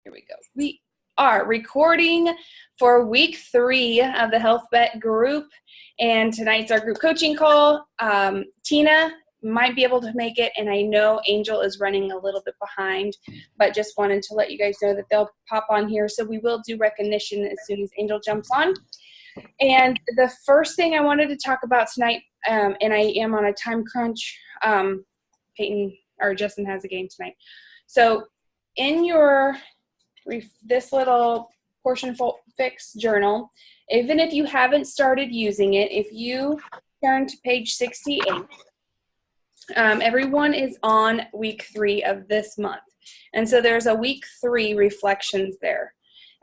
Here we go. We are recording for week 3 of the Health Bet group, and tonight's our group coaching call. Tina might be able to make it, and I know Angel is running a little bit behind, but just wanted to let you guys know that they'll pop on here. So we will do recognition as soon as Angel jumps on. And the first thing I wanted to talk about tonight, and I am on a time crunch, Justin has a game tonight. So in your this little portion fix journal, even if you haven't started using it, if you turn to page 68, everyone is on week 3 of this month. And so there's a week 3 reflections there.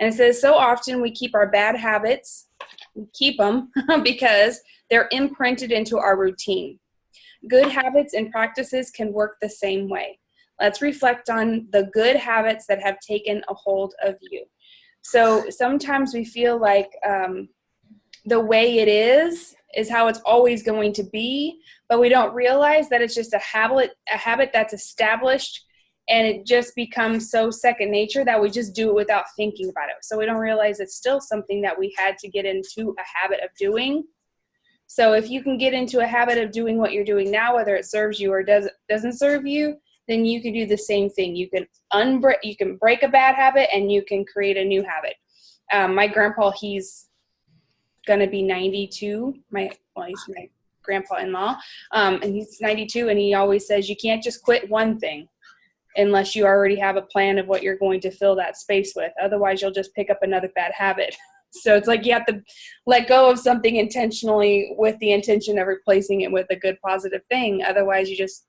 And it says, so often we keep our bad habits, we keep them because they're imprinted into our routine. Good habits and practices can work the same way. Let's reflect on the good habits that have taken a hold of you. So sometimes we feel like the way it is how it's always going to be, but we don't realize that it's just a habit that's established, and it just becomes so second nature that we just do it without thinking about it. So we don't realize it's still something that we had to get into a habit of doing. So if you can get into a habit of doing what you're doing now, whether it serves you or doesn't serve you, then you can do the same thing. You can break a bad habit, and you can create a new habit. My grandpa, he's gonna be 92. He's my grandpa-in-law, and he's 92, and he always says you can't just quit one thing unless you already have a plan of what you're going to fill that space with. Otherwise, you'll just pick up another bad habit. So it's like you have to let go of something intentionally with the intention of replacing it with a good positive thing. Otherwise, you just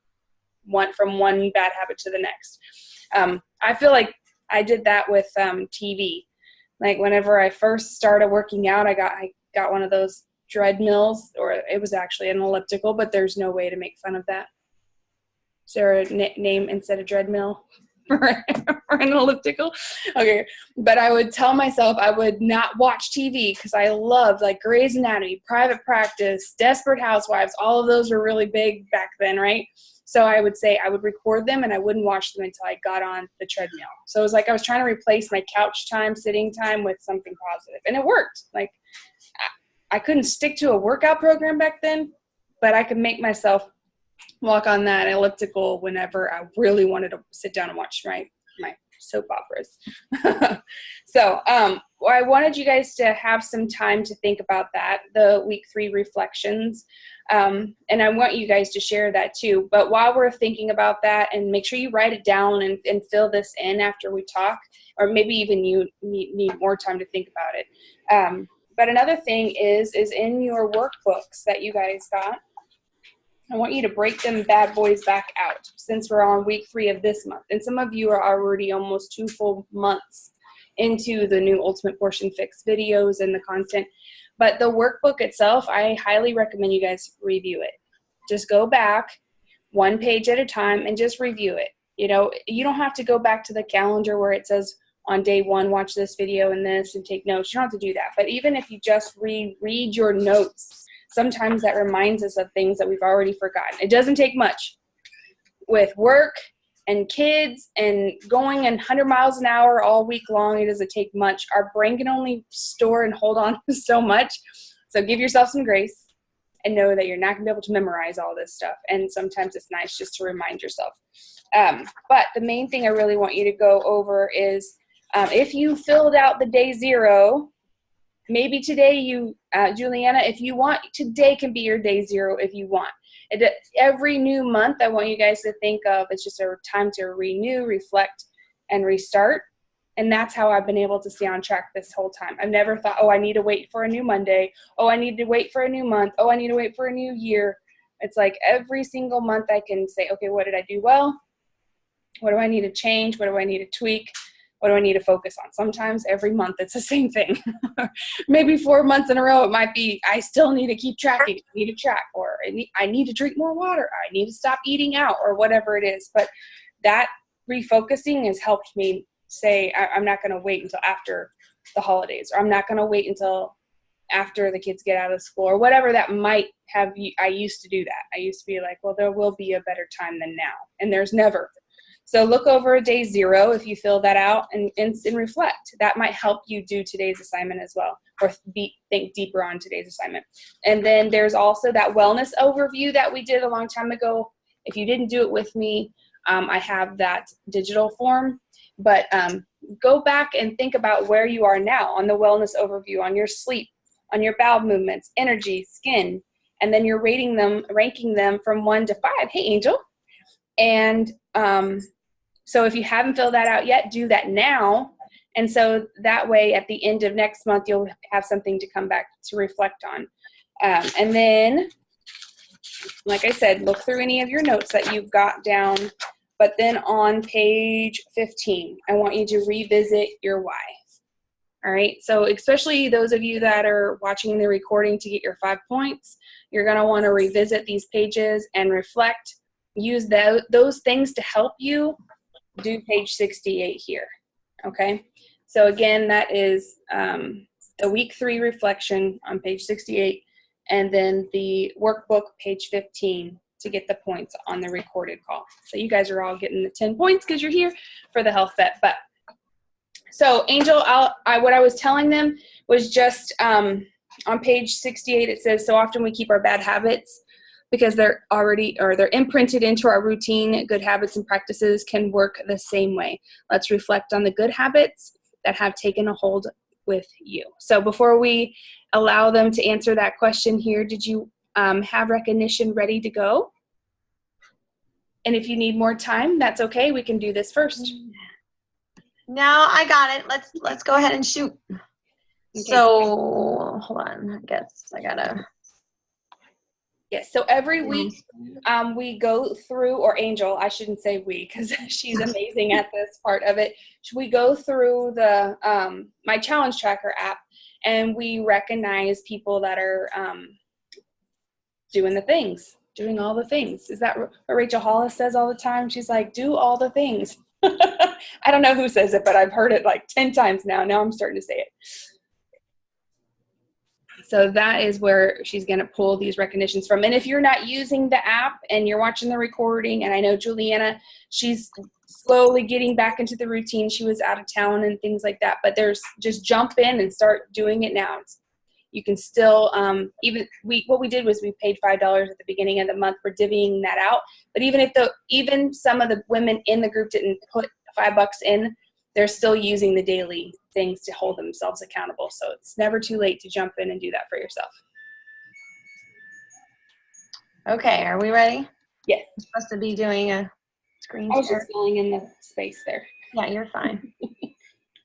went from one bad habit to the next. I feel like I did that with TV. Like whenever I first started working out, I got one of those treadmills, or it was actually an elliptical, but there's no way to make fun of that. Is there a name instead of treadmill for an elliptical? Okay, but I would tell myself I would not watch TV because I loved like Grey's Anatomy, Private Practice, Desperate Housewives. All of those were really big back then, right? So I would say I would record them and I wouldn't watch them until I got on the treadmill. So it was like I was trying to replace my couch time, sitting time with something positive. And it worked. Like I couldn't stick to a workout program back then, but I could make myself walk on that elliptical whenever I really wanted to sit down and watch my soap operas. So I wanted you guys to have some time to think about that, the week 3 reflections. And I want you guys to share that too. But while we're thinking about that, and make sure you write it down and fill this in after we talk, or maybe even you need more time to think about it. But another thing is in your workbooks that you guys got, I want you to break them bad boys back out since we're on week 3 of this month. And some of you are already almost 2 full months into the new Ultimate Portion Fix videos and the content. But the workbook itself, I highly recommend you guys review it. Just go back 1 page at a time and just review it. You know, you don't have to go back to the calendar where it says on day 1, watch this video and this and take notes. You don't have to do that. But even if you just read your notes, sometimes that reminds us of things that we've already forgotten. It doesn't take much. With work and kids and going 100 miles an hour all week long, it doesn't take much. Our brain can only store and hold on to so much. So give yourself some grace and know that you're not going to be able to memorize all this stuff. And sometimes it's nice just to remind yourself. But the main thing I really want you to go over is if you filled out the day 0, maybe today Juliana, if you want, today can be your day 0 if you want. Every new month, I want you guys to think of it's just a time to renew, reflect, and restart. And that's how I've been able to stay on track this whole time. I've never thought, oh, I need to wait for a new Monday. Oh, I need to wait for a new month. Oh, I need to wait for a new year. It's like every single month I can say, okay, what did I do well? What do I need to change? What do I need to tweak? What do I need to focus on? Sometimes every month it's the same thing. Maybe 4 months in a row it might be I still need to keep tracking. I need to track, or I need to drink more water. I need to stop eating out, or whatever it is. But that refocusing has helped me say I'm not going to wait until after the holidays, or I'm not going to wait until after the kids get out of school, or whatever that might have. I used to do that. I used to be like, well, there will be a better time than now. And there's never. So look over day 0 if you fill that out and reflect. That might help you do today's assignment as well, or think deeper on today's assignment. And then there's also that wellness overview that we did a long time ago. If you didn't do it with me, I have that digital form. But go back and think about where you are now on the wellness overview, on your sleep, on your bowel movements, energy, skin, and then you're ranking them from 1 to 5. Hey, Angel. And so if you haven't filled that out yet, do that now. And so that way at the end of next month, you'll have something to come back to reflect on. And then, like I said, look through any of your notes that you've got down. But then on page 15, I want you to revisit your why. All right, so especially those of you that are watching the recording to get your 5 points, you're going to want to revisit these pages and reflect. Use those things to help you do page 68 here, okay? So again, that is the week 3 reflection on page 68, and then the workbook, page 15, to get the points on the recorded call. So you guys are all getting the 10 points because you're here for the health vet. But so Angel, what I was telling them was just on page 68, it says, so often we keep our bad habits because they're imprinted into our routine. Good habits and practices can work the same way. Let's reflect on the good habits that have taken a hold with you. So before we allow them to answer that question here, did you have recognition ready to go? And if you need more time, that's okay. We can do this first. No, I got it. Let's go ahead and shoot. Okay. So hold on. I guess I gotta. Yes, so every week we go through, or Angel, I shouldn't say we because she's amazing at this part of it. We go through the my challenge tracker app, and we recognize people that are doing all the things. Is that what Rachel Hollis says all the time? She's like, do all the things. I don't know who says it, but I've heard it like 10 times now. Now I'm starting to say it. So that is where she's going to pull these recognitions from. And if you're not using the app and you're watching the recording, and I know Juliana, she's slowly getting back into the routine. She was out of town and things like that. But just jump in and start doing it now. You can still, what we did was we paid $5 at the beginning of the month for divvying that out. But even some of the women in the group didn't put $5 in, they're still using the daily things to hold themselves accountable. So it's never too late to jump in and do that for yourself. Okay, are we ready? Yes. I'm supposed to be doing a screen share. I was just filling in the space there. Yeah, you're fine.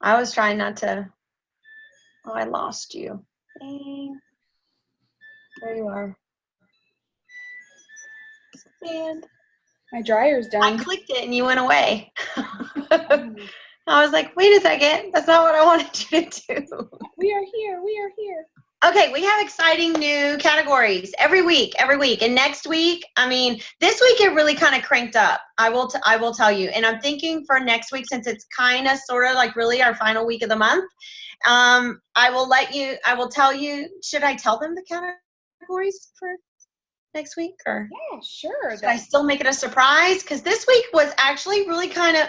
I was trying not to. Oh, I lost you. Dang. There you are. And my dryer's done. I clicked it and you went away. I was like, wait a second. That's not what I wanted you to do. We are here. We are here. Okay, we have exciting new categories every week. And next week, this week it really kind of cranked up. I will tell you. And I'm thinking for next week, since it's kind of sort of like really our final week of the month, I will tell you, should I tell them the categories for next week, or yeah, sure. Should I still make it a surprise? Because this week was actually really kind of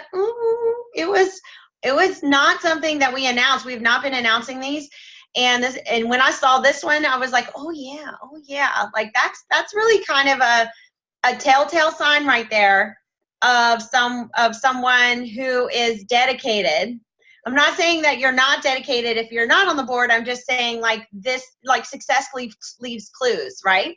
it was not something that we announced. We've not been announcing these, and when I saw this one, I was like, oh yeah, like that's really kind of a telltale sign right there of someone who is dedicated. I'm not saying that you're not dedicated if you're not on the board. I'm just saying like this, like success leaves clues, right?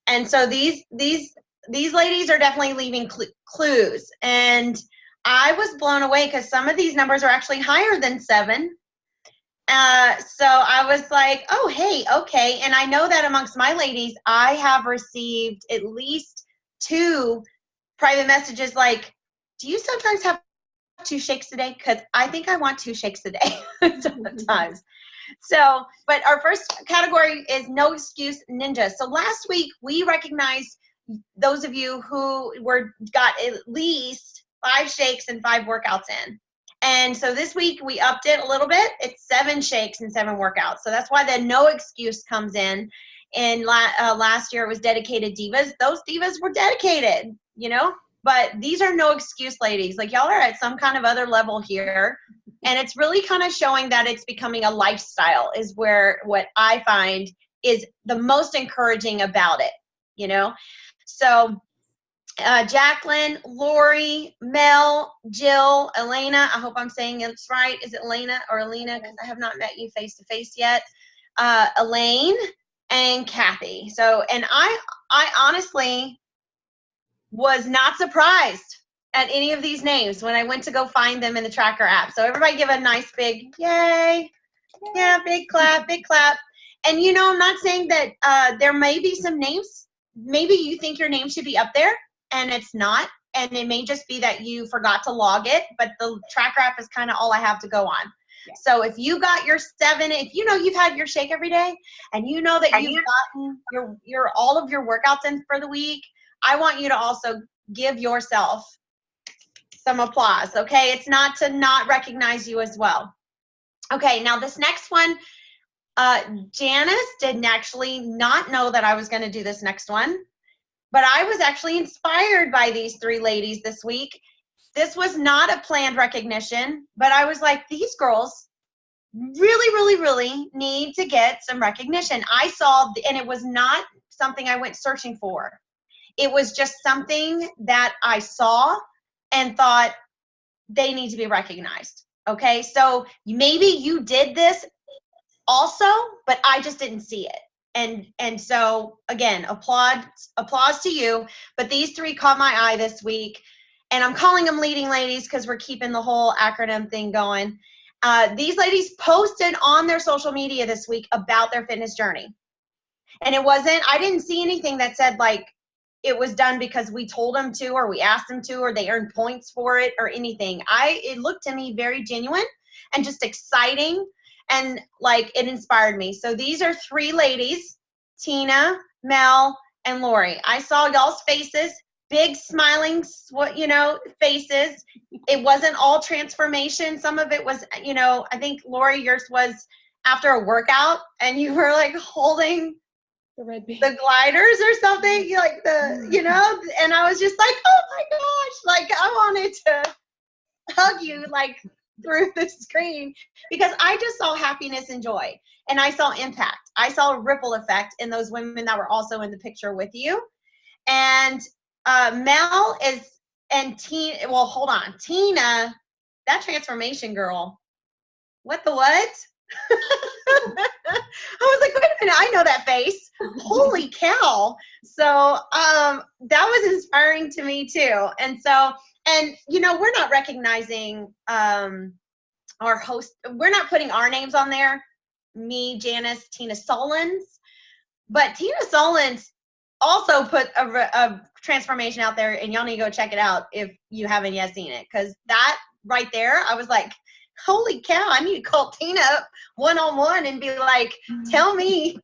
And so these ladies are definitely leaving clues. And I was blown away because some of these numbers are actually higher than 7. So I was like, oh, hey, okay. And I know that amongst my ladies, I have received at least 2 private messages like, do you sometimes have 2 shakes a day? Because I think I want 2 shakes a day sometimes. So, but our first category is No Excuse Ninjas. So last week we recognized those of you who got at least 5 shakes and 5 workouts in. And so this week we upped it a little bit. It's 7 shakes and 7 workouts. So that's why the no excuse comes in. And last year it was dedicated divas. Those divas were dedicated, you know. but these are no excuse ladies. Like, y'all are at some kind of other level here. And it's really kind of showing that it's becoming a lifestyle is where what I find is the most encouraging about it, you know? So Jacqueline, Lori, Mel, Jill, Elena, I hope I'm saying it's right. Is it Elena or Alina? Because I have not met you face to face yet. Elaine and Kathy. So, and I honestly was not surprised at any of these names when I went to go find them in the tracker app. So everybody give a nice big yay. Yeah, big clap, big clap. And you know, I'm not saying that there may be some names, maybe you think your name should be up there and it's not. And it may just be that you forgot to log it, but the tracker app is kind of all I have to go on. Yeah. So if you got your 7, if you know you've had your shake every day and you know that you've gotten your all of your workouts in for the week, I want you to also give yourself some applause, okay? It's not to not recognize you as well. Okay, now this next one, Janice didn't actually not know that I was going to do this next one, but I was actually inspired by these 3 ladies this week. This was not a planned recognition, but I was like, these girls really need to get some recognition. I saw, and it was not something I went searching for. It was just something that I saw and thought they need to be recognized. Okay, so maybe you did this also, but I just didn't see it. And so again, applause to you. But these 3 caught my eye this week, and I'm calling them leading ladies because we're keeping the whole acronym thing going. These ladies posted on their social media this week about their fitness journey, and I didn't see anything that said like it was done because we told them to, or we asked them to, or they earned points for it, or anything. It looked to me very genuine and just exciting, and like it inspired me. So these are 3 ladies, Tina, Mel, and Lori. I saw y'all's faces, big smiling, faces. It wasn't all transformation. Some of it was, I think Lori, yours was after a workout, and you were like holding the gliders or something, like and I was just like, oh my gosh, like I wanted to hug you like through the screen, because I just saw happiness and joy, and I saw impact. I saw a ripple effect in those women that were also in the picture with you. And Mel and Tina, well, hold on, Tina, that transformation girl, what? I was like, wait a minute, I know that face. Holy cow. So that was inspiring to me too. And so, we're not recognizing our host. We're not putting our names on there. Me, Janice, Tina Solons. But Tina Solons also put a transformation out there, and y'all need to go check it out if you haven't yet seen it. Because that right there, I was like, holy cow, I need to call Tina up one-on-one and be like, tell me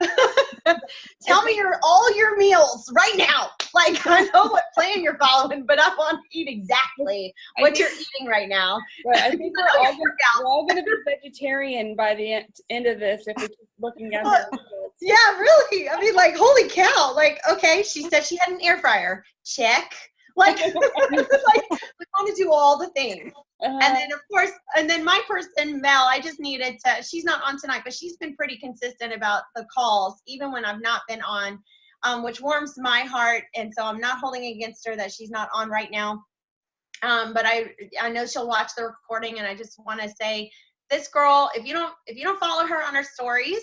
all your meals right now. Like, I know what plan you're following, but I want to eat exactly what you're eating right now. Right, I think we're all going to be vegetarian by the end of this if we keep looking at it. Yeah, really. I mean, like, holy cow. Like, okay, she said she had an air fryer. Check. Like, we want to do all the things. And then, of course, my person, Mel, I just needed to, she's not on tonight, but she's been pretty consistent about the calls, even when I've not been on, which warms my heart. And so I'm not holding against her that she's not on right now. But I know she'll watch the recording, and I just want to say, this girl, if you don't follow her on her stories,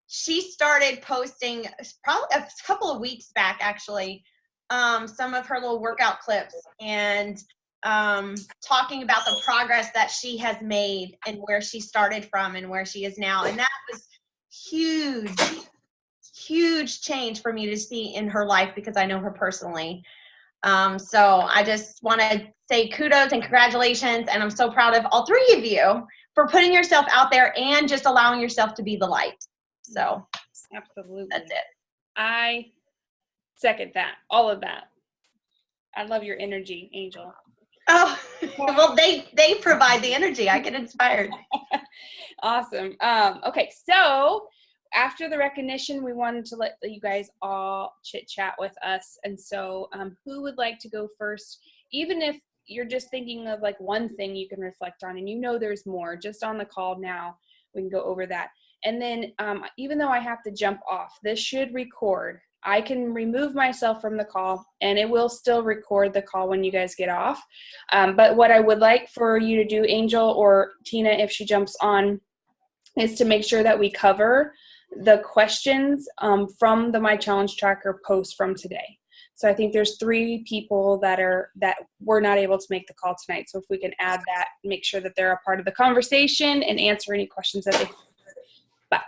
she started posting probably a couple of weeks back, actually, some of her little workout clips, and talking about the progress that she has made and where she started from and where she is now. And that was huge change for me to see in her life, because I know her personally. So I just want to say kudos and congratulations, and I'm so proud of all 3 of you for putting yourself out there and just allowing yourself to be the light. So absolutely, that's it. I second that, all of that. I love your energy, Angel. Oh, well, they provide the energy. I get inspired. Awesome. Okay, so after the recognition, we wanted to let you guys all chit chat with us. And so who would like to go first even if you're just thinking of like one thing you can reflect on, and there's more, just on the call now, we can go over that. And then even though I have to jump off, this should record. I can remove myself from the call, and it will still record the call when you guys get off. But what I would like for you to do, Angel or Tina, if she jumps on, is to make sure that we cover the questions from the My Challenge Tracker post from today. So I think there's 3 people that were not able to make the call tonight. So if we can add that, make sure that they're a part of the conversation and answer any questions that they have.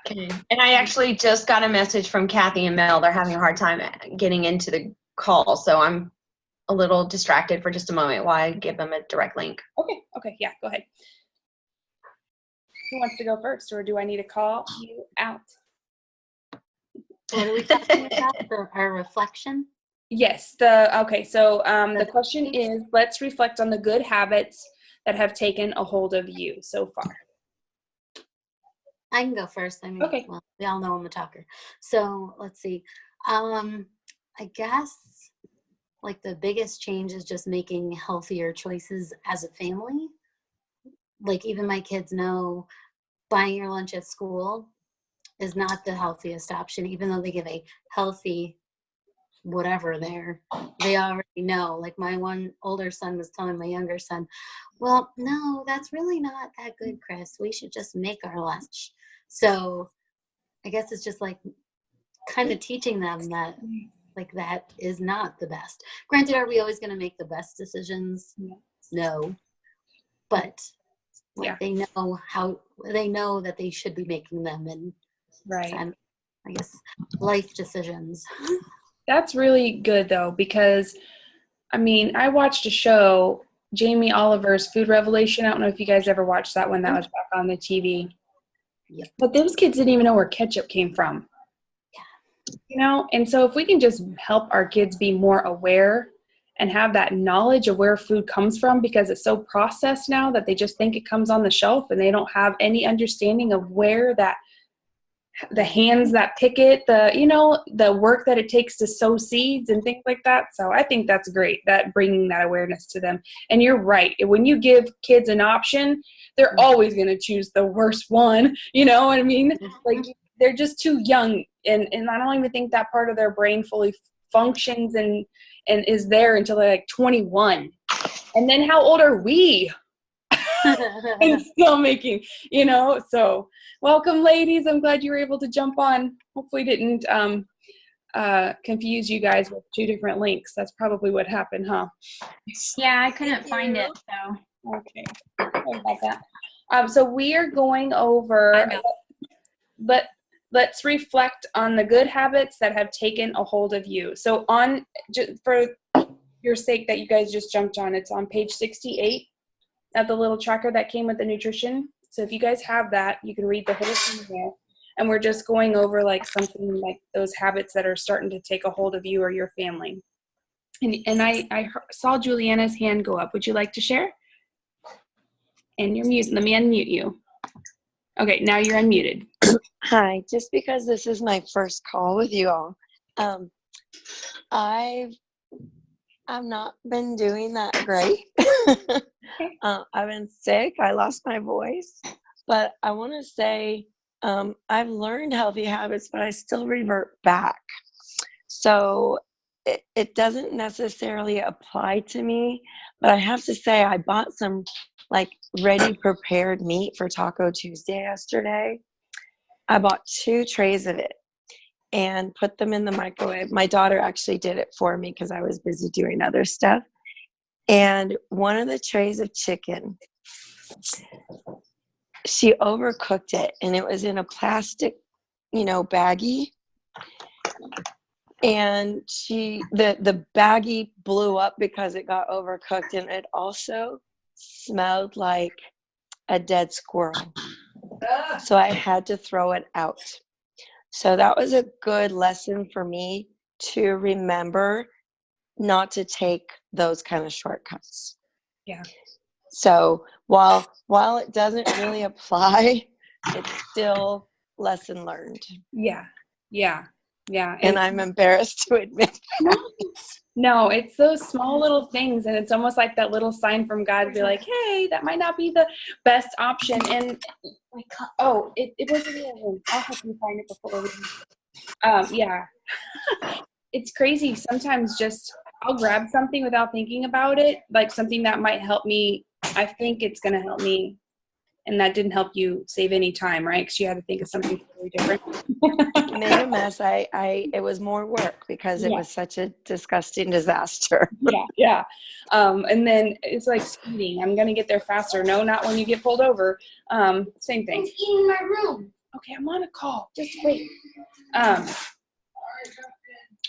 Okay. And I actually just got a message from Kathy and Mel. They're having a hard time getting into the call, so I'm a little distracted for just a moment while I give them a direct link. Okay, yeah, go ahead. Who wants to go first, or do I need to call you out? What are we talking about? Our reflection? Yes. The question is, let's reflect on the good habits that have taken a hold of you so far. I can go first. Okay. Well, we all know I'm a talker. So let's see. I guess like the biggest change is just making healthier choices as a family. Like even my kids know buying your lunch at school is not the healthiest option, even though they give a healthy whatever there. They already know. Like my one older son was telling my younger son, well, no, that's really not that good, Chris. We should just make our lunch. So I guess it's just like kind of teaching them that like that is not the best. Granted, are we always going to make the best decisions? No. But like they know that they should be making them, and right. I guess life decisions. That's really good though, because I mean, I watched a show, Jamie Oliver's Food Revelation. I don't know if you guys ever watched that one. That was back on the TV. Yep. But those kids didn't even know where ketchup came from. Yeah. And so if we can just help our kids be more aware and have that knowledge of where food comes from, because it's so processed now that they just think it comes on the shelf and they don't have any understanding of where the hands that pick it, the work that it takes to sow seeds and things like that. So I think that's great, that bringing that awareness to them. And you're right. When you give kids an option, they're always going to choose the worst one. You know what I mean? Like they're just too young. And I don't even think that part of their brain fully functions and is there until they're like 21. And then how old are we? And still making, so welcome, ladies. I'm glad you were able to jump on. Hopefully didn't confuse you guys with 2 different links. That's probably what happened, huh? Yeah, I couldn't find it, so. Okay. Sorry about that. So we are going over, but let's reflect on the good habits that have taken a hold of you. So for your sake that you guys just jumped on, it's on page 68 of the little tracker that came with the nutrition. So if you guys have that, you can read the whole thing there. And we're just going over like something like those habits that are starting to take a hold of you or your family. And I saw Juliana's hand go up. Would you like to share? And you're muted. Let me unmute you. Okay, now you're unmuted. Hi, just because this is my first call with you all, I've not been doing that great. I've been sick. I lost my voice. But I want to say I've learned healthy habits, but I still revert back. So it doesn't necessarily apply to me. But I have to say I bought some like ready prepared meat for Taco Tuesday yesterday. I bought 2 trays of it and put them in the microwave. My daughter actually did it for me because I was busy doing other stuff. And one of the trays of chicken, she overcooked it, and it was in a plastic, baggie. And the baggie blew up because it got overcooked, and it also smelled like a dead squirrel. So I had to throw it out. So that was a good lesson for me to remember not to take those kind of shortcuts. Yeah. So while it doesn't really apply, it's still lesson learned. Yeah. Yeah. And I'm embarrassed to admit. No, it's those small little things, and it's almost like that little sign from God to be like, hey, that might not be the best option. And it wasn't in the room. I'll help you find it before we. Yeah, it's crazy. Sometimes just I'll grab something without thinking about it, like something that might help me. I think it's gonna help me, and that didn't help you save any time, right? Because you had to think of something totally different. Made a mess. It was more work because it was such a disgusting disaster. Yeah. And then it's like speeding. I'm gonna get there faster. No, not when you get pulled over. Same thing. It's in my room. Okay, I'm on a call. Just wait.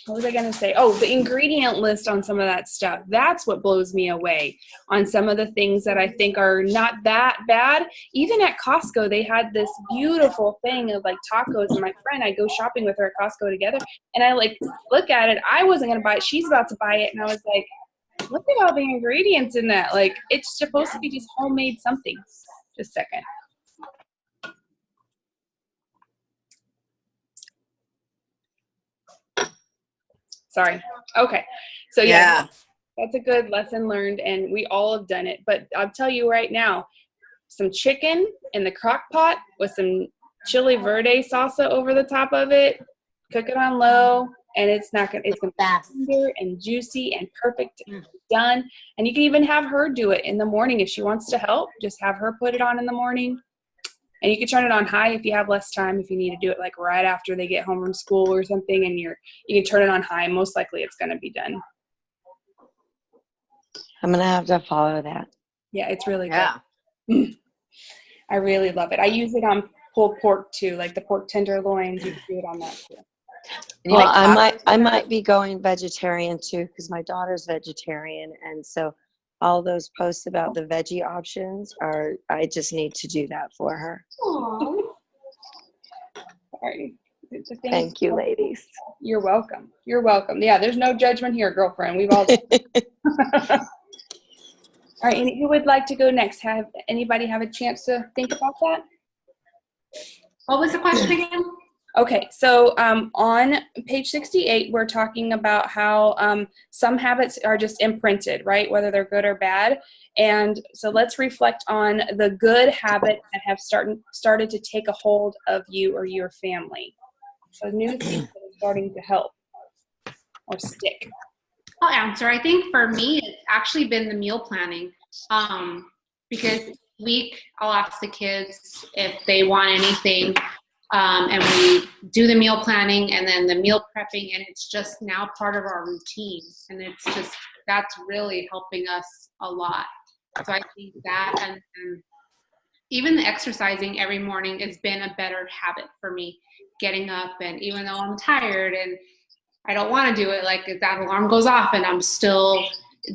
What was I gonna say? Oh, the ingredient list on some of that stuff. That's what blows me away on some of the things that I think are not that bad. Even at Costco, they had this beautiful thing of like tacos, and my friend, I go shopping with her at Costco together, and I like look at it. I wasn't gonna buy it. She's about to buy it, and I was like, look at all the ingredients in that. Like, it's supposed to be just homemade something. Just a second. Sorry. Okay. So yeah, that's a good lesson learned, and we all have done it. But I'll tell you right now, some chicken in the crock pot with some chili verde salsa over the top of it, cook it on low, and it's gonna be tender and juicy and perfect and done. And you can even have her do it in the morning if she wants to help. Just have her put it on in the morning. And you can turn it on high if you have less time, if you need to do it like right after they get home from school or something, and you can turn it on high. Most likely it's going to be done. I'm going to have to follow that. Yeah, it's really good. I really love it. I use it on pulled pork too, like the pork tenderloins. You can do it on that too. Well, I might be going vegetarian too because my daughter's vegetarian, and so all those posts about the veggie options I just need to do that for her. Aww. Sorry. Thank you, ladies. You're welcome. You're welcome. Yeah, there's no judgment here, girlfriend. We've all done it. All right, and who would like to go next? Have anybody have a chance to think about that? What was the question again? Okay, so on page 68, we're talking about how some habits are just imprinted, right? Whether they're good or bad. And so let's reflect on the good habits that have started to take a hold of you or your family. So new things that are starting to help or stick. I'll answer. I think for me, it's actually been the meal planning. Because week I'll ask the kids if they want anything. And we do the meal planning and then the meal prepping, and it's just now part of our routine. And it's just, that's really helping us a lot. So I think that, and even the exercising every morning has been a better habit for me, getting up. And even though I'm tired and I don't want to do it, like if that alarm goes off and I'm still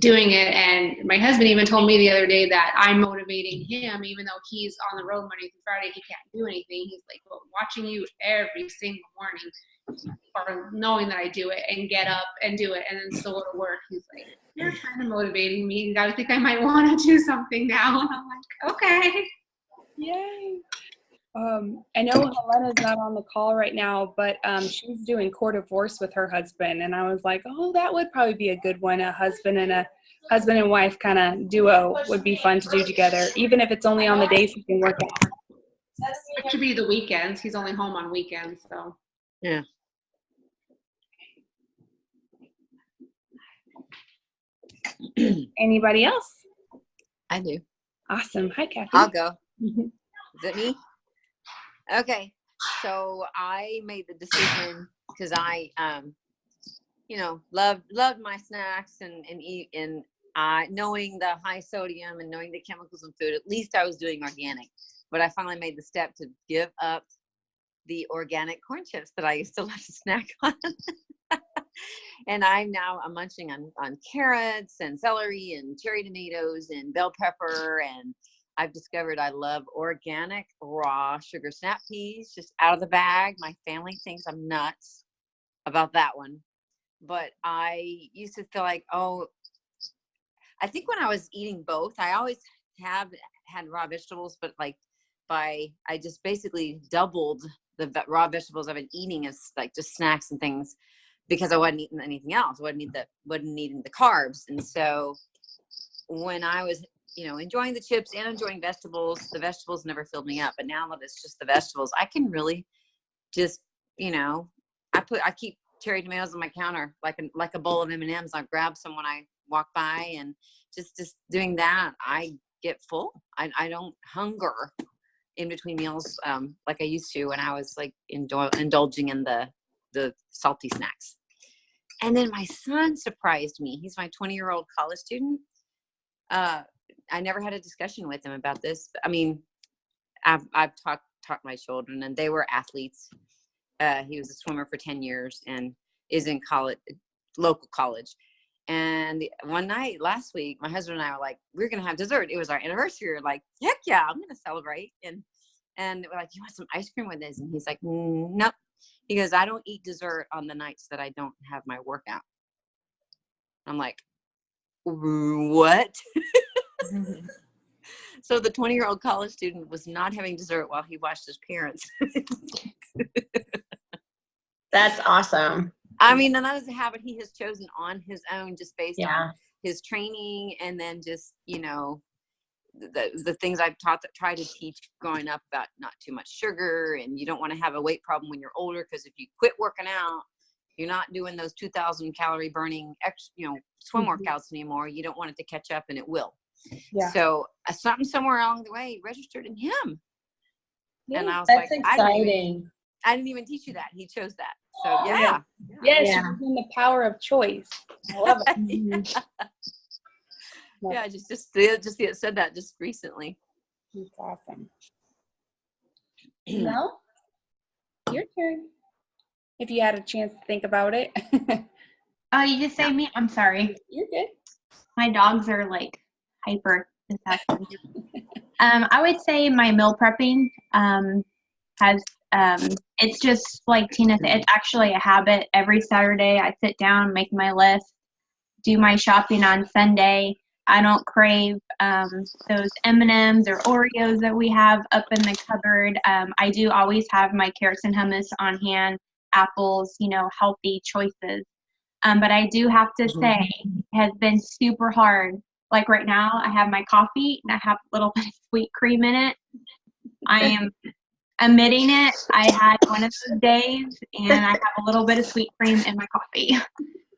doing it. And my husband even told me the other day that I'm motivating him, even though he's on the road Monday through Friday, he can't do anything. He's like, well, watching you every single morning, or knowing that I do it and get up and do it and then still go to work, he's like, you're kind of motivating me. I think I might want to do something now. And I'm like, okay. Yay. I know Helena's not on the call right now, but she's doing court divorce with her husband, and I was like, oh, that would probably be a good one. A husband and wife kind of duo would be fun to do together, even if it's only on the days he can work out. It should be the weekends. He's only home on weekends, so. Yeah. Anybody else? I do. Awesome. Hi, Kathy. I'll go. Is it me? Okay. So I made the decision because I, loved my snacks and eat, and knowing the high sodium and knowing the chemicals in food, at least I was doing organic. But I finally made the step to give up the organic corn chips that I used to love to snack on. And I'm munching on carrots and celery and cherry tomatoes and bell pepper, and I've discovered I love organic raw sugar snap peas, just out of the bag. My family thinks I'm nuts about that one. But I used to feel like, I think when I was eating both, I always have had raw vegetables, but I just basically doubled raw vegetables I've been eating as like just snacks and things, because I wasn't eating anything else. I wasn't eating the carbs. And so when I was, enjoying the chips and enjoying vegetables, the vegetables never filled me up. But now that it's just the vegetables, I can really just, I keep cherry tomatoes on my counter, like a bowl of M&Ms. I grab some when I walk by, and just doing that, I get full. I don't hunger in between meals like I used to when I was like indulging in the salty snacks. And then my son surprised me. He's my 20-year-old college student. I never had a discussion with him about this. I mean, I've taught my children, and they were athletes. He was a swimmer for 10 years and is in college, local college. And one night last week, my husband and I were like, we're going to have dessert. It was our anniversary. We're like, heck yeah, I'm going to celebrate. And we're like, you want some ice cream with this? And he's like, nope. He goes, I don't eat dessert on the nights that I don't have my workout. I'm like, what? So the 20-year-old college student was not having dessert while he watched his parents. That's awesome. I mean, and that is a habit he has chosen on his own, just based Yeah. on his training, and then just, the things I've tried to teach growing up about not too much sugar, and you don't want to have a weight problem when you're older, because if you quit working out, you're not doing those 2,000 calorie burning, swim workouts anymore. You don't want it to catch up, and it will. Yeah. So something somewhere along the way registered in him. Yeah, and I was That's like, exciting. I didn't even teach you that. He chose that. So yeah. Yes, Yeah. you're using the power of choice. I love it. Yeah, I just said that just recently. That's awesome. Well, your turn. If you had a chance to think about it. Oh, you just saved me. I'm sorry. You're good. My dogs are like hyper this afternoon. I would say my meal prepping has it's just like Tina said, it's actually a habit. Every Saturday I sit down, make my list, do my shopping on Sunday. I don't crave those M&Ms or Oreos that we have up in the cupboard. I do always have my carrots and hummus on hand, apples, healthy choices. But I do have to say, it has been super hard. Like right now, I have my coffee and I have a little bit of sweet cream in it. I am admitting it. I had one of those days and I have a little bit of sweet cream in my coffee.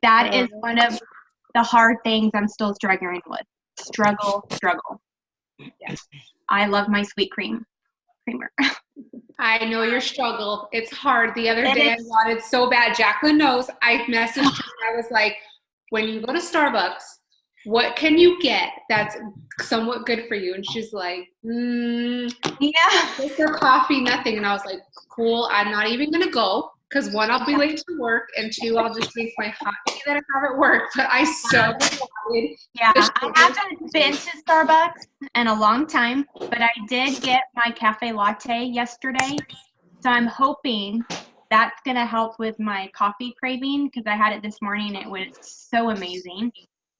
That is one of the hard things I'm still struggling with. Struggle. Yes. I love my sweet creamer. I know your struggle. It's hard. The other day I wanted so bad. Jacqueline knows. I messaged her. I was like, when you go to Starbucks, what can you get that's somewhat good for you? And she's like, Yeah. just for coffee, nothing. And I was like, cool. I'm not even going to go, because one, I'll be late to work, and two, I'll just drink my hot tea that I have at work. But I so wanted. Yeah, I haven't been to Starbucks in a long time, but I did get my cafe latte yesterday. So I'm hoping that's going to help with my coffee craving, because I had it this morning. It was so amazing.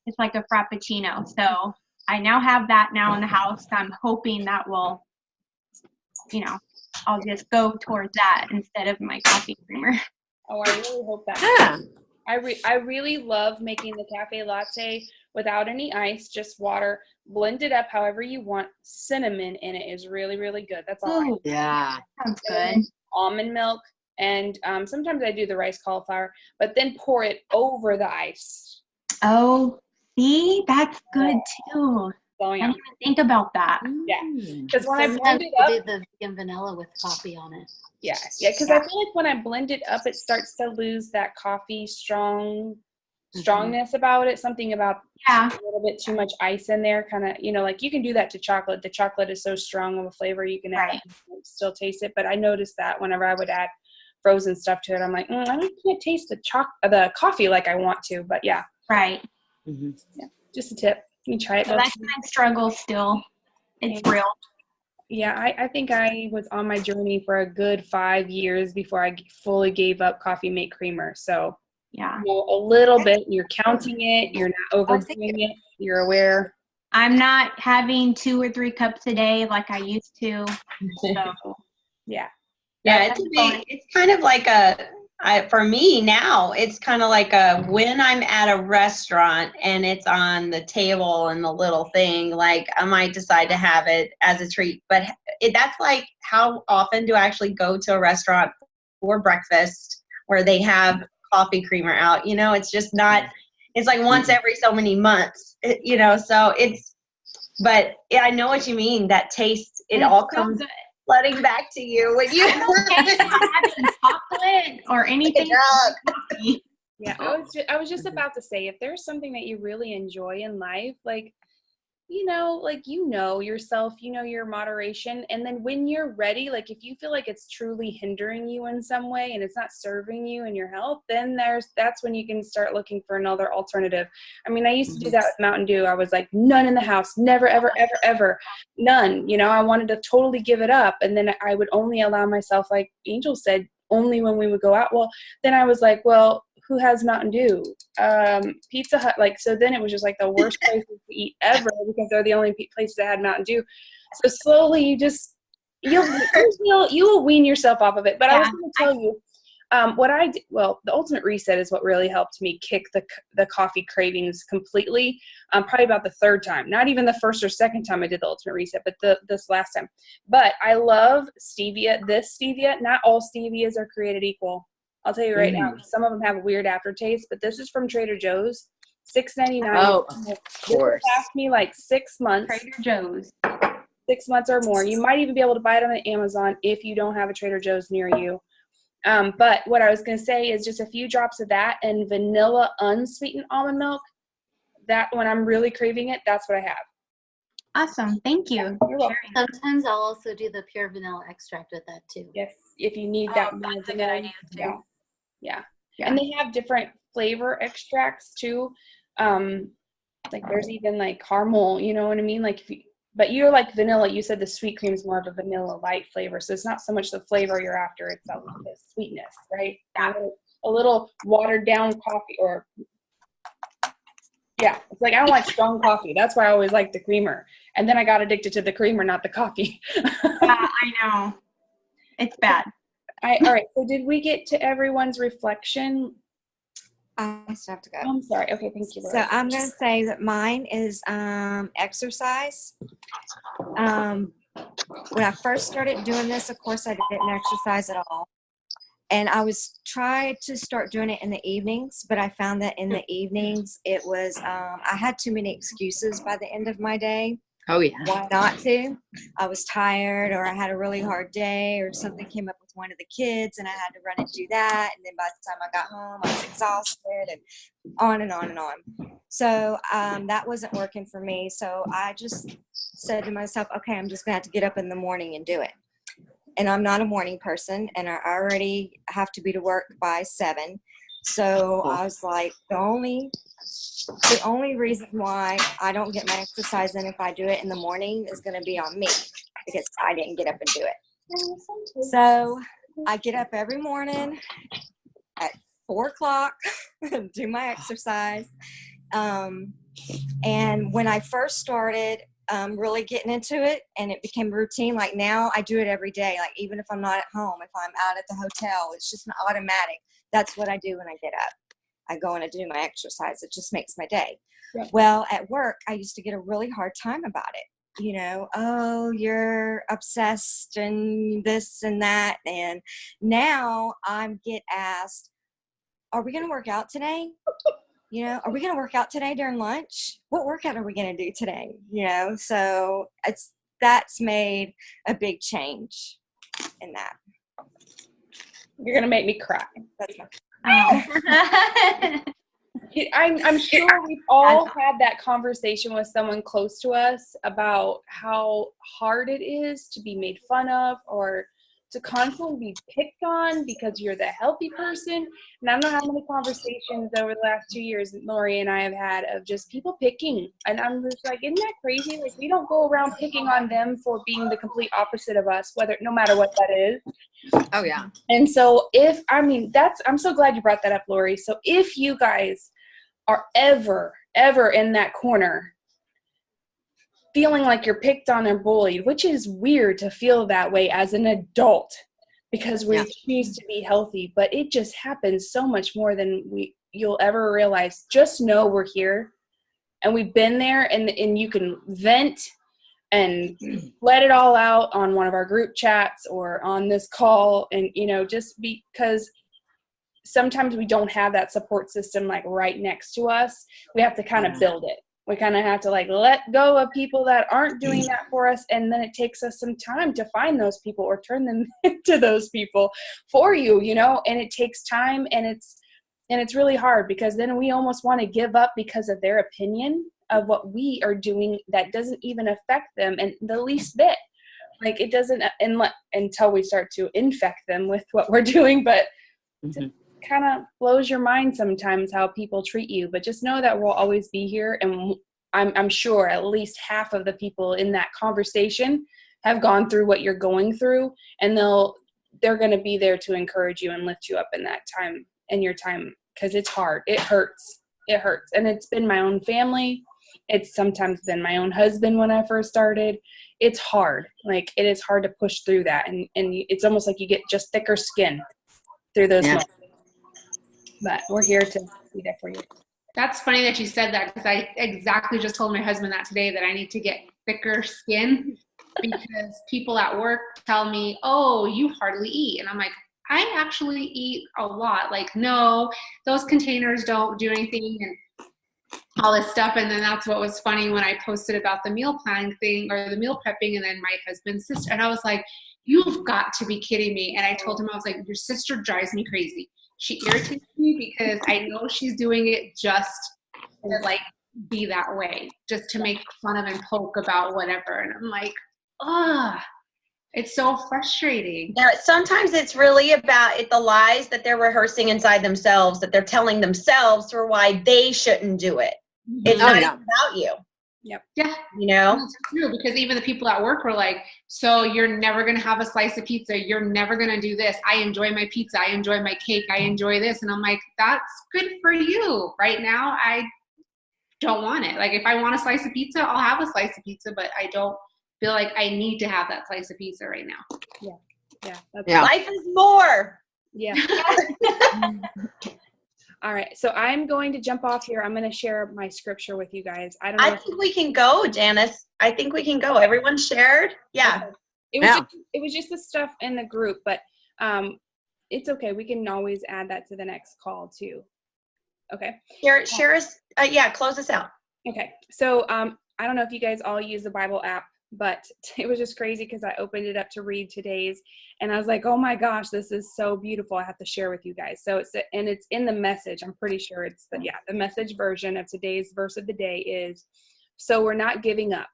It's like a frappuccino. So I now have that now in the house. I'm hoping that will, I'll just go towards that instead of my coffee creamer. Oh, I really hope that. Yeah. I really love making the cafe latte without any ice, just water. Blend it up however you want. Cinnamon in it is really, really good. That's all. Ooh, Yeah. sounds good. Almond milk, and sometimes I do the rice cauliflower, but then pour it over the ice. Oh, see, that's good too. So I yeah, didn't even think about that. Yeah. Mm. because when I blend Sometimes it I up, do the vegan vanilla with coffee on it. yeah, because I feel like when I blend it up, it starts to lose that coffee strongness about it. Something about Yeah. a little bit too much ice in there, kind of, like you can do that to chocolate. The chocolate is so strong of a flavor, you can add, still taste it. But I noticed that whenever I would add frozen stuff to it, I'm like, I can't taste the coffee like I want to. But yeah, Right. Mhm. just a tip. You can try it. So that's my struggle still. It's real. Yeah, I think I was on my journey for a good 5 years before I fully gave up coffee mate creamer. So Yeah. a little bit. You're counting it. You're not overdoing it. You're aware. I'm not having 2 or 3 cups a day like I used to. So Yeah. Yeah, That's it's kind of like for me now, it's kind of like when I'm at a restaurant and it's on the table and the little thing, like I might decide to have it as a treat. But that's like, how often do I actually go to a restaurant for breakfast where they have coffee creamer out? It's just not, it's like once every so many months, so but yeah, I know what you mean. That taste, it all comes flooding back to you when you having chocolate or anything. Yeah, I was just about to say, if there's something that you really enjoy in life, like yourself, your moderation, and then when you're ready, like if you feel like it's truly hindering you in some way and it's not serving you and your health, then that's when you can start looking for another alternative. I mean, I used to do that with Mountain Dew. I was like, none in the house, never, ever, ever, ever, none. I wanted to totally give it up, and then I would only allow myself, like Angel said, only when we would go out. Well, then I was like, well, who has Mountain Dew? Pizza Hut. So then it was just like the worst places to eat ever because they're the only places that had Mountain Dew. So slowly you will wean yourself off of it. But I was going to tell you what I did. Well, the Ultimate Reset is what really helped me kick the coffee cravings completely. Probably about the third time, not even the first or second time I did the Ultimate Reset, but this last time. But I love stevia. This stevia, not all stevias are created equal. I'll tell you right now, some of them have a weird aftertaste, but this is from Trader Joe's, $6.99. Oh, of course. It last me like 6 months. Trader Joe's. 6 months or more. You might even be able to buy it on Amazon if you don't have a Trader Joe's near you. But what I was going to say is just a few drops of that and vanilla unsweetened almond milk. That when I'm really craving it, that's what I have. Awesome. Thank you. You're welcome. Sometimes I'll also do the pure vanilla extract with that too. Yes, if you need that. That's a good idea too. Yeah. And they have different flavor extracts too. Like there's even like caramel, you know what I mean? Like but you're like vanilla. You said the sweet cream is more of a vanilla light flavor, so it's not so much the flavor you're after; it's the sweetness, right? A little watered down coffee, or it's like I don't like strong coffee. That's why I always like the creamer, and then I got addicted to the creamer, not the coffee. I know, it's bad. All right. So did we get to everyone's reflection? I still have to go. Oh, I'm sorry. Okay, thank you. So I'm going to say that mine is exercise. When I first started doing this, of course, I didn't exercise at all. And I was trying to start doing it in the evenings, but I found that in the evenings, it was, I had too many excuses by the end of my day. Oh, yeah. Why not to? I was tired, or I had a really hard day, or something came up with one of the kids and I had to run and do that. And then by the time I got home, I was exhausted, and on and on and on. So that wasn't working for me. So I just said to myself, okay, I'm just going to have to get up in the morning and do it. And I'm not a morning person, and I already have to be to work by 7. So I was like, the only reason why I don't get my exercise in if I do it in the morning is going to be on me, because I didn't get up and do it. So I get up every morning at 4 o'clock, do my exercise. And when I first started really getting into it and it became routine, like now I do it every day. Like even if I'm not at home, if I'm out at the hotel, it's just an automatic. That's what I do when I get up. I go and I do my exercise. It just makes my day. Yeah. Well, at work, I used to get a really hard time about it. You know, oh, you're obsessed and this and that. And now I get asked, are we going to work out today? You know, are we going to work out today during lunch? What workout are we going to do today? You know, so that's made a big change in that. You're going to make me cry. That's my I'm sure we've all had that conversation with someone close to us about how hard it is to be made fun of or to constantly be picked on because you're the healthy person. And I don't know how many conversations over the last 2 years Lori and I have had of just people picking. And I'm just like, isn't that crazy? Like we don't go around picking on them for being the complete opposite of us, no matter what that is. Oh yeah. And so I'm so glad you brought that up, Lori. So if you guys are ever in that corner feeling like you're picked on and bullied, which is weird to feel that way as an adult, because we choose to be healthy, but it just happens so much more than you'll ever realize. Just know we're here and we've been there, and you can vent and let it all out on one of our group chats or on this call. And, just because sometimes we don't have that support system like right next to us, we have to kind of build it. We kind of have to like let go of people that aren't doing that for us. And then it takes us some time to find those people or turn them into those people for you, and it takes time, and it's really hard, because then we almost want to give up because of their opinion of what we are doing that doesn't even affect them in the least bit. Like it doesn't, until we start to infect them with what we're doing, but it kind of blows your mind sometimes how people treat you. But just know that we'll always be here, and I'm sure at least half of the people in that conversation have gone through what you're going through, and they're going to be there to encourage you and lift you up in that time, in your time, because it's hard. It hurts. And it's been my own family. It's sometimes been my own husband when I first started. It's hard. Like it is hard to push through that. And it's almost like you get just thicker skin through those moments. But we're here to be there for you. That's funny that you said that, because I exactly just told my husband that today, that I need to get thicker skin, because people at work tell me, oh, you hardly eat. And I'm like, I actually eat a lot. Like, no, those containers don't do anything and all this stuff. And then that's what was funny when I posted about the meal planning thing or the meal prepping, and then my husband's sister. And I was like, you've got to be kidding me. And I told him, I was like, your sister drives me crazy. She irritates me because I know she's doing it just to like be that way, just to make fun of and poke about whatever. And I'm like, it's so frustrating. Yeah, sometimes it's really about the lies that they're rehearsing inside themselves, that they're telling themselves for why they shouldn't do it. It's not even about you. Yep. Yeah. That's true, because even the people at work were like, so you're never going to have a slice of pizza. You're never going to do this. I enjoy my pizza. I enjoy my cake. I enjoy this. And I'm like, that's good for you. Right now, I don't want it. Like if I want a slice of pizza, I'll have a slice of pizza, but I don't feel like I need to have that slice of pizza right now. Yeah. Life is more. Yeah. All right. So I'm going to jump off here. I'm going to share my scripture with you guys. I don't know. I think we can go, Janice. I think we can go. Everyone shared? Yeah. Okay. It was just the stuff in the group, but it's okay. We can always add that to the next call too. Okay. Share us. Close us out. Okay. So I don't know if you guys all use the Bible app, but it was just crazy because I opened it up to read today's, and I was like, oh my gosh, this is so beautiful. I have to share with you guys. So it's in the Message. I'm pretty sure it's the Message version of today's verse of the day is, so we're not giving up.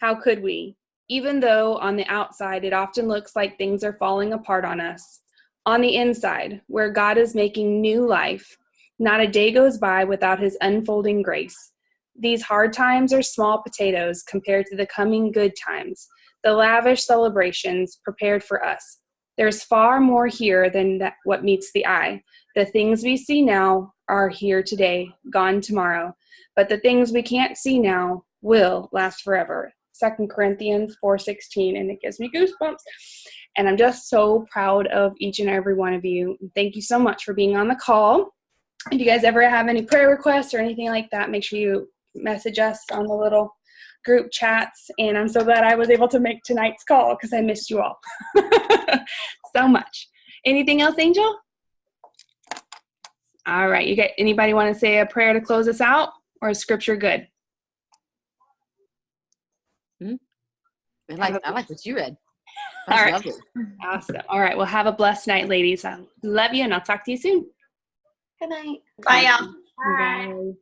How could we? Even though on the outside, it often looks like things are falling apart on us. On the inside, where God is making new life, not a day goes by without his unfolding grace. These hard times are small potatoes compared to the coming good times, the lavish celebrations prepared for us. There's far more here than what meets the eye. The things we see now are here today, gone tomorrow. But the things we can't see now will last forever. 2 Corinthians 4:16, and it gives me goosebumps. And I'm just so proud of each and every one of you. Thank you so much for being on the call. If you guys ever have any prayer requests or anything like that, make sure you message us on the little group chats. And I'm so glad I was able to make tonight's call because I missed you all so much. Anything else, Angel? All right. You got anybody want to say a prayer to close us out, or is scripture good? I like what you read. All right. Lovely. Awesome. All right. Well, have a blessed night, ladies. I love you, and I'll talk to you soon. Good night. Bye, y'all. Bye.